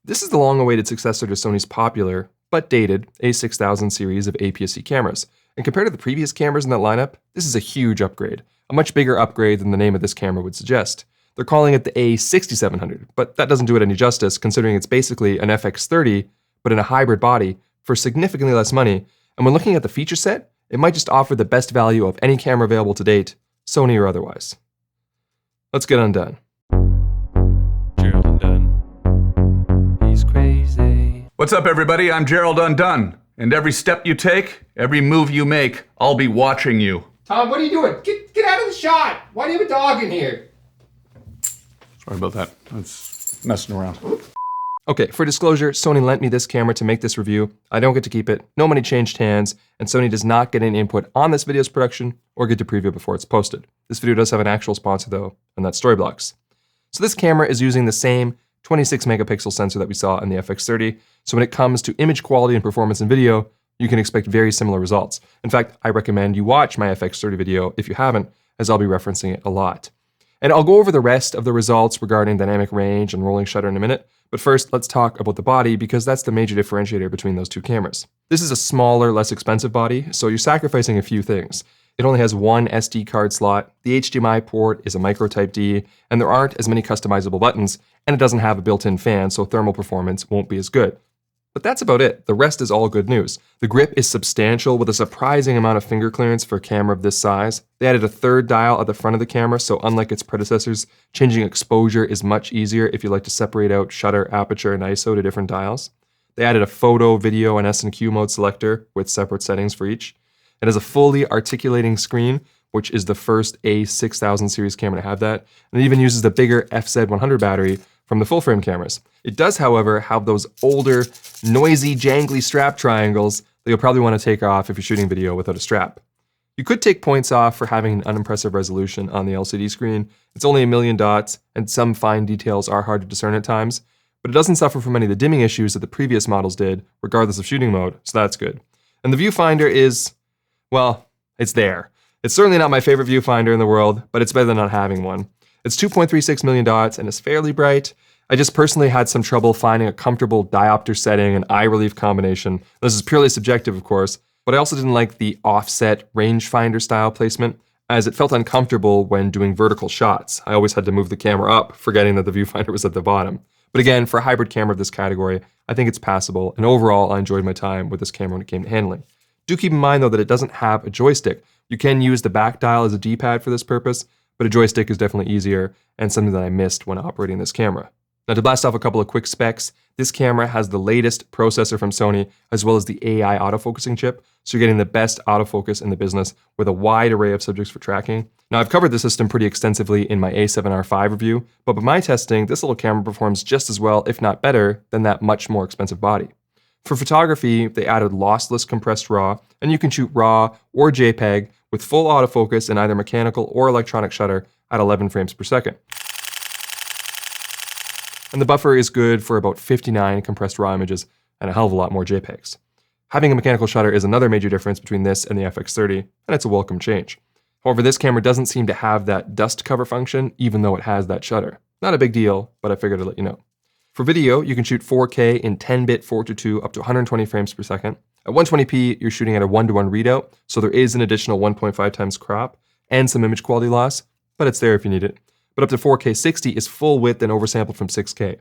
This is the long-awaited successor to Sony's popular, but dated, a6000 series of APS-C cameras. And compared to the previous cameras in that lineup, this is a huge upgrade. A much bigger upgrade than the name of this camera would suggest. They're calling it the a6700, but that doesn't do it any justice considering it's basically an FX30, but in a hybrid body for significantly less money. And when looking at the feature set, it might just offer the best value of any camera available to date, Sony or otherwise. Let's get undone. Gerald Undone. He's crazy. What's up, everybody? I'm Gerald Undone. And every step you take, every move you make, I'll be watching you. Tom, what are you doing? Get out of the shot! Why do you have a dog in here? Sorry about that. I was messing around. Okay, for disclosure, Sony lent me this camera to make this review. I don't get to keep it, no money changed hands, and Sony does not get any input on this video's production or get to preview before it's posted. This video does have an actual sponsor though, and that's Storyblocks. So this camera is using the same 26 megapixel sensor that we saw in the FX30, so when it comes to image quality and performance in video, you can expect very similar results. In fact, I recommend you watch my FX30 video if you haven't, as I'll be referencing it a lot. And I'll go over the rest of the results regarding dynamic range and rolling shutter in a minute, but first let's talk about the body because that's the major differentiator between those two cameras. This is a smaller, less expensive body, so you're sacrificing a few things. It only has one SD card slot, the HDMI port is a micro Type D, and there aren't as many customizable buttons, and it doesn't have a built-in fan, so thermal performance won't be as good. But that's about it. The rest is all good news. The grip is substantial with a surprising amount of finger clearance for a camera of this size. They added a third dial at the front of the camera, so unlike its predecessors, changing exposure is much easier if you like to separate out shutter, aperture, and ISO to different dials. They added a photo, video, and S&Q mode selector with separate settings for each. It has a fully articulating screen, which is the first A6000 series camera to have that, and it even uses the bigger FZ100 battery from the full-frame cameras. It does, however, have those older, noisy, jangly strap triangles that you'll probably want to take off if you're shooting video without a strap. You could take points off for having an unimpressive resolution on the LCD screen. It's only 1,000,000 dots, and some fine details are hard to discern at times, but it doesn't suffer from any of the dimming issues that the previous models did, regardless of shooting mode, so that's good. And the viewfinder is, well, it's there. It's certainly not my favorite viewfinder in the world, but it's better than not having one. It's 2.36 million dots and is fairly bright. I just personally had some trouble finding a comfortable diopter setting and eye relief combination. This is purely subjective, of course, but I also didn't like the offset rangefinder style placement, as it felt uncomfortable when doing vertical shots. I always had to move the camera up, forgetting that the viewfinder was at the bottom. But again, for a hybrid camera of this category, I think it's passable, and overall, I enjoyed my time with this camera when it came to handling. Do keep in mind, though, that it doesn't have a joystick. You can use the back dial as a D-pad for this purpose, but a joystick is definitely easier and something that I missed when operating this camera. Now, to blast off a couple of quick specs, this camera has the latest processor from Sony, as well as the AI autofocusing chip, so you're getting the best autofocus in the business with a wide array of subjects for tracking. Now, I've covered the system pretty extensively in my A7R5 review, but by my testing, this little camera performs just as well, if not better, than that much more expensive body. For photography, they added lossless compressed RAW, and you can shoot RAW or JPEG with full autofocus in either mechanical or electronic shutter at 11 frames per second. And the buffer is good for about 59 compressed RAW images and a hell of a lot more JPEGs. Having a mechanical shutter is another major difference between this and the FX30, and it's a welcome change. However, this camera doesn't seem to have that dust cover function, even though it has that shutter. Not a big deal, but I figured I'd let you know. For video, you can shoot 4K in 10-bit 4:2 up to 120 frames per second. At 120p, you're shooting at a 1:1 readout, so there is an additional 1.5 times crop and some image quality loss, but it's there if you need it. But up to 4K 60 is full width and oversampled from 6K.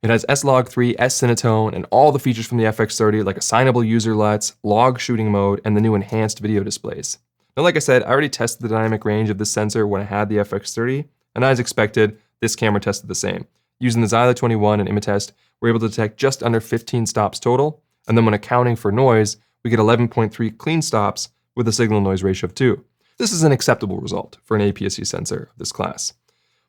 It has S-Log3, S-Cinetone, and all the features from the FX30 like assignable user LUTs, log shooting mode, and the new enhanced video displays. Now, like I said, I already tested the dynamic range of this sensor when I had the FX30, and as expected, this camera tested the same. Using the Xyla 21 and Imatest, we're able to detect just under 15 stops total, and then when accounting for noise, we get 11.3 clean stops with a signal-noise ratio of 2. This is an acceptable result for an APS-C sensor of this class.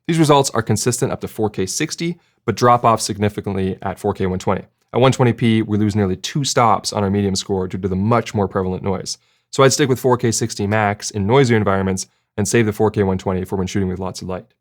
These results are consistent up to 4K 60, but drop off significantly at 4K 120. At 120p, we lose nearly 2 stops on our medium score due to the much more prevalent noise. So I'd stick with 4K 60 max in noisier environments and save the 4K 120 for when shooting with lots of light.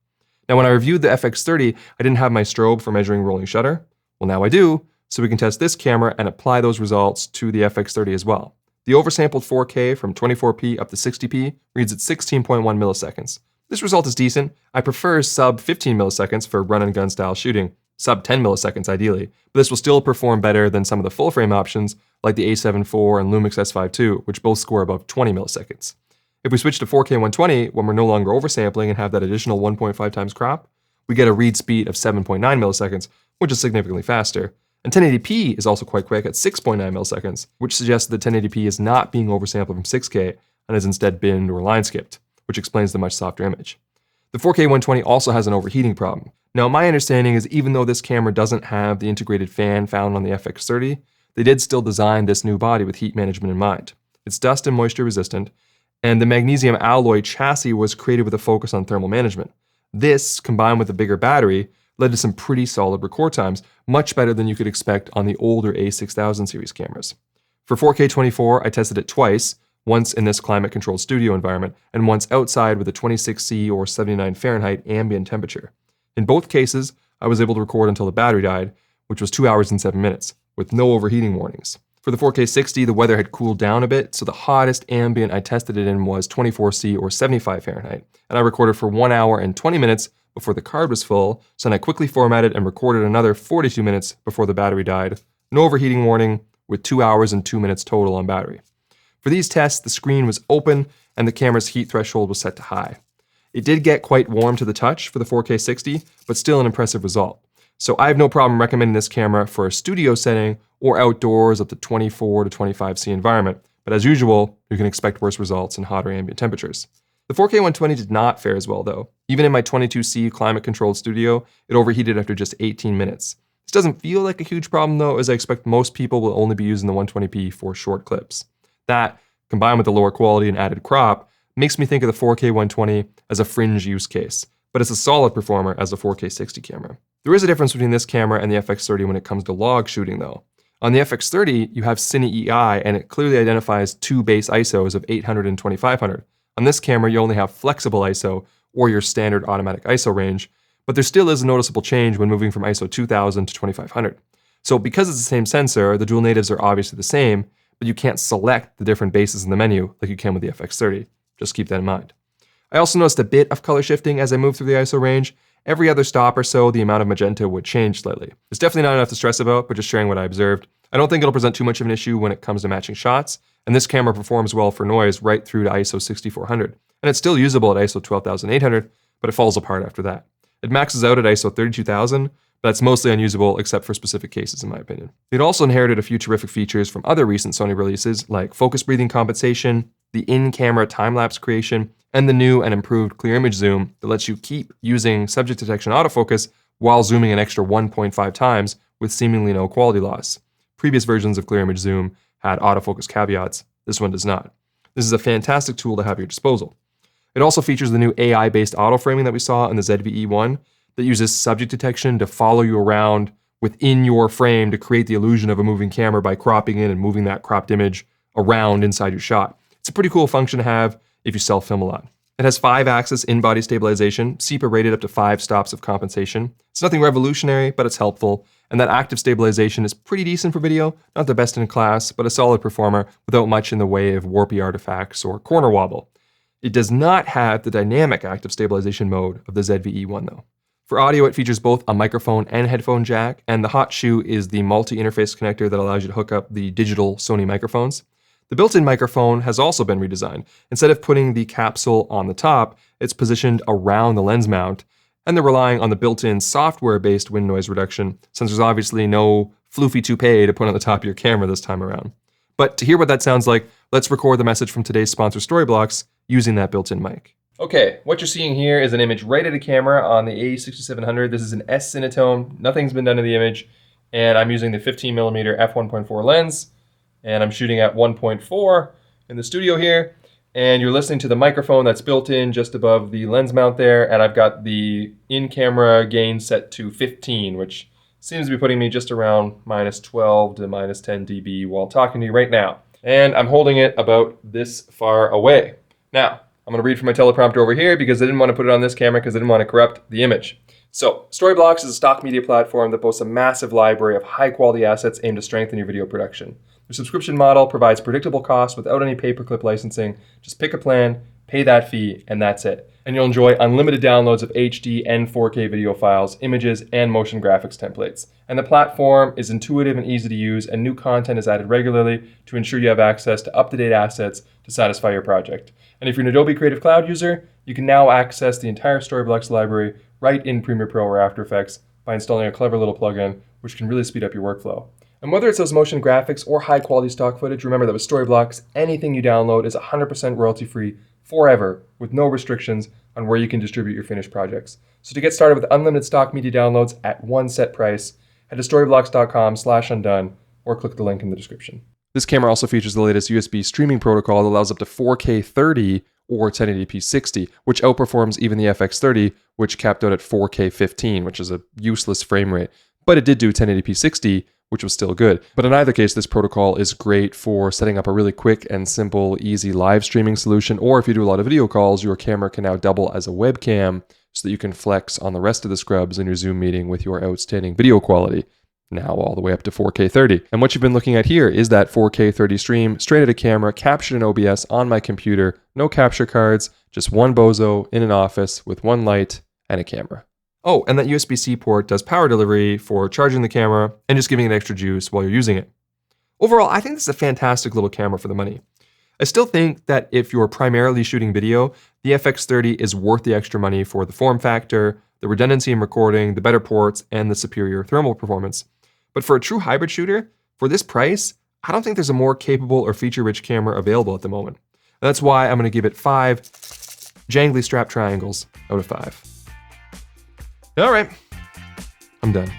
Now, when I reviewed the FX30, I didn't have my strobe for measuring rolling shutter. Well, now I do, so we can test this camera and apply those results to the FX30 as well. The oversampled 4K from 24p up to 60p reads at 16.1 milliseconds. This result is decent. I prefer sub 15 milliseconds for run-and-gun style shooting, sub 10 milliseconds ideally, but this will still perform better than some of the full frame options like the A7 IV and Lumix S5 II, which both score above 20 milliseconds. If we switch to 4K 120 when we're no longer oversampling and have that additional 1.5 times crop, we get a read speed of 7.9 milliseconds, which is significantly faster. And 1080p is also quite quick at 6.9 milliseconds, which suggests that 1080p is not being oversampled from 6K and is instead binned or line skipped, which explains the much softer image. The 4K 120 also has an overheating problem. Now, my understanding is even though this camera doesn't have the integrated fan found on the FX30, they did still design this new body with heat management in mind. It's dust and moisture resistant, and the magnesium alloy chassis was created with a focus on thermal management. This, combined with a bigger battery, led to some pretty solid record times, much better than you could expect on the older A6000 series cameras. For 4K 24, I tested it twice, once in this climate-controlled studio environment, and once outside with a 26°C or 79 Fahrenheit ambient temperature. In both cases, I was able to record until the battery died, which was 2 hours and 7 minutes, with no overheating warnings. For the 4K 60, the weather had cooled down a bit, so the hottest ambient I tested it in was 24°C or 75 Fahrenheit, and I recorded for 1 hour and 20 minutes before the card was full, so then I quickly formatted and recorded another 42 minutes before the battery died. No overheating warning, with 2 hours and 2 minutes total on battery. For these tests, the screen was open and the camera's heat threshold was set to high. It did get quite warm to the touch for the 4K 60, but still an impressive result. So I have no problem recommending this camera for a studio setting or outdoors at the 24 to 25°C environment, but as usual, you can expect worse results in hotter ambient temperatures. The 4K 120 did not fare as well though. Even in my 22°C climate-controlled studio, it overheated after just 18 minutes. This doesn't feel like a huge problem though, as I expect most people will only be using the 120p for short clips. That, combined with the lower quality and added crop, makes me think of the 4K 120 as a fringe use case, but it's a solid performer as a 4K 60 camera. There is a difference between this camera and the FX30 when it comes to log shooting though. On the FX30, you have Cine EI and it clearly identifies two base ISOs of 800 and 2500. On this camera, you only have flexible ISO or your standard automatic ISO range, but there still is a noticeable change when moving from ISO 2000 to 2500. So because it's the same sensor, the dual natives are obviously the same, but you can't select the different bases in the menu like you can with the FX30. Just keep that in mind. I also noticed a bit of color shifting as I moved through the ISO range. Every other stop or so, the amount of magenta would change slightly. It's definitely not enough to stress about, but just sharing what I observed. I don't think it'll present too much of an issue when it comes to matching shots, and this camera performs well for noise right through to ISO 6400. And it's still usable at ISO 12800, but it falls apart after that. It maxes out at ISO 32000, but that's mostly unusable except for specific cases in my opinion. It also inherited a few terrific features from other recent Sony releases like focus breathing compensation, the in-camera time-lapse creation, and the new and improved clear image zoom that lets you keep using subject detection autofocus while zooming an extra 1.5 times with seemingly no quality loss. Previous versions of clear image zoom had autofocus caveats. This one does not. This is a fantastic tool to have at your disposal. It also features the new AI-based auto framing that we saw in the ZVE1 that uses subject detection to follow you around within your frame to create the illusion of a moving camera by cropping in and moving that cropped image around inside your shot. It's a pretty cool function to have if you self-film a lot. It has 5-axis in-body stabilization, SEPA rated up to 5 stops of compensation. It's nothing revolutionary, but it's helpful, and that active stabilization is pretty decent for video, not the best in class, but a solid performer without much in the way of warpy artifacts or corner wobble. It does not have the dynamic active stabilization mode of the ZVE1 though. For audio, it features both a microphone and headphone jack, and the hot shoe is the multi-interface connector that allows you to hook up the digital Sony microphones. The built-in microphone has also been redesigned. Instead of putting the capsule on the top, it's positioned around the lens mount, and they're relying on the built-in software-based wind noise reduction, since there's obviously no floofy toupee to put on the top of your camera this time around. But to hear what that sounds like, let's record the message from today's sponsor Storyblocks using that built-in mic. Okay, what you're seeing here is an image right at a camera on the A6700. This is an S Cinetone. Nothing's been done to the image, and I'm using the 15mm f1.4 lens, and I'm shooting at 1.4 in the studio here, and you're listening to the microphone that's built in just above the lens mount there, and I've got the in-camera gain set to 15, which seems to be putting me just around -12 to -10 dB while talking to you right now. And I'm holding it about this far away. Now, I'm going to read from my teleprompter over here because I didn't want to put it on this camera because I didn't want to corrupt the image. So, Storyblocks is a stock media platform that boasts a massive library of high-quality assets aimed to strengthen your video production. Their subscription model provides predictable costs without any pay-per-clip licensing. Just pick a plan, pay that fee, and that's it. And you'll enjoy unlimited downloads of HD and 4K video files, images, and motion graphics templates. And the platform is intuitive and easy to use, and new content is added regularly to ensure you have access to up-to-date assets to satisfy your project. And if you're an Adobe Creative Cloud user, you can now access the entire Storyblocks library right in Premiere Pro or After Effects by installing a clever little plugin, which can really speed up your workflow. And whether it's those motion graphics or high-quality stock footage, remember that with Storyblocks, anything you download is 100% royalty-free forever, with no restrictions on where you can distribute your finished projects. So to get started with unlimited stock media downloads at one set price, head to storyblocks.com/undone or click the link in the description. This camera also features the latest USB streaming protocol that allows up to 4K 30 or 1080p 60, which outperforms even the FX30, which capped out at 4K 15, which is a useless frame rate. But it did do 1080p 60, which was still good. But in either case, this protocol is great for setting up a really quick and simple, easy live streaming solution, or if you do a lot of video calls, your camera can now double as a webcam so that you can flex on the rest of the scrubs in your Zoom meeting with your outstanding video quality, now all the way up to 4K 30. And what you've been looking at here is that 4K 30 stream straight at a camera, captured in OBS on my computer, no capture cards, just one bozo in an office with one light and a camera. Oh, and that USB-C port does power delivery for charging the camera and just giving it extra juice while you're using it. Overall, I think this is a fantastic little camera for the money. I still think that if you're primarily shooting video, the FX30 is worth the extra money for the form factor, the redundancy in recording, the better ports, and the superior thermal performance. But for a true hybrid shooter, for this price, I don't think there's a more capable or feature-rich camera available at the moment. And that's why I'm going to give it 5 jangly strap triangles out of 5. All right, I'm done.